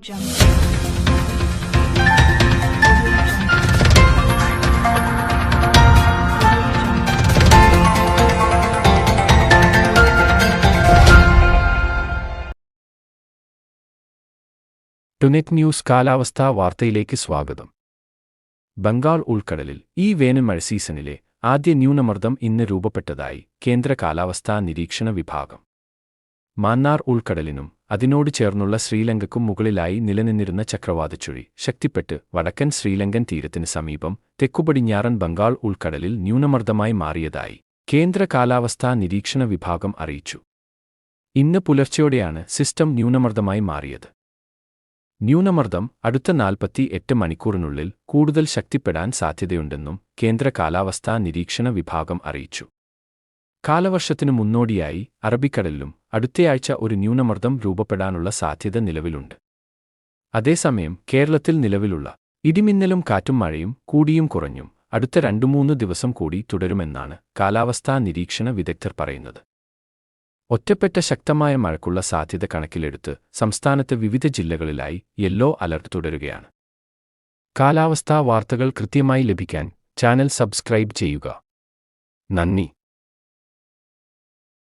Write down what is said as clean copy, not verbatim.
ടുനെറ്റ് news കാലാവസ്ഥാ വാർത്തയിലേക്ക് സ്വാഗതം. ബംഗാൾ ഉൾക്കടലിൽ ഈ വേനൽമഴ സീസണിലെ ആദ്യ ന്യൂനമർദ്ദം ഇന്ന് രൂപപ്പെട്ടതായി കേന്ദ്ര കാലാവസ്ഥാ നിരീക്ഷണ വിഭാഗം. മാന്നാർ ഉൾക്കടലിനും അതിനോട് ചേർന്നുള്ള ശ്രീലങ്കയ്ക്കും മുകളിലായി നിലനിന്നിരുന്ന ചക്രവാതച്ചുഴി ശക്തിപ്പെട്ട് വടക്കൻ ശ്രീലങ്കൻ തീരത്തിന് സമീപം തെക്കുപടിഞ്ഞാറൻ ബംഗാൾ ഉൾക്കടലിൽ ന്യൂനമർദ്ദമായി മാറിയതായി കേന്ദ്ര കാലാവസ്ഥാ നിരീക്ഷണ വിഭാഗം അറിയിച്ചു. ഇന്ന് പുലർച്ചെയോടെയാണ് സിസ്റ്റം ന്യൂനമർദ്ദമായി മാറിയത്. ന്യൂനമർദ്ദം അടുത്ത 48 മണിക്കൂറിനുള്ളിൽ കൂടുതൽ ശക്തിപ്പെടാൻ സാധ്യതയുണ്ടെന്നും കേന്ദ്ര കാലാവസ്ഥാ നിരീക്ഷണ വിഭാഗം അറിയിച്ചു. കാലവർഷത്തിനു മുന്നോടിയായി അറബിക്കടലിലും അടുത്തയാഴ്ച ഒരു ന്യൂനമർദ്ദം രൂപപ്പെടാനുള്ള സാധ്യത നിലവിലുണ്ട്. അതേസമയം കേരളത്തിൽ നിലവിലുള്ള ഇടിമിന്നലും കാറ്റും മഴയും കൂടിയും കുറഞ്ഞും അടുത്ത 2-3 ദിവസം കൂടി തുടരുമെന്നാണ് കാലാവസ്ഥാ നിരീക്ഷണ വിദഗ്ധർ പറയുന്നത്. ഒറ്റപ്പെട്ട ശക്തമായ മഴയ്ക്കുള്ള സാധ്യത കണക്കിലെടുത്ത് സംസ്ഥാനത്ത് വിവിധ ജില്ലകളിലായി യെല്ലോ അലർട്ട് തുടരുകയാണ്. കാലാവസ്ഥാ വാർത്തകൾ കൃത്യമായി ലഭിക്കാൻ ചാനൽ സബ്സ്ക്രൈബ് ചെയ്യുക. നന്ദി.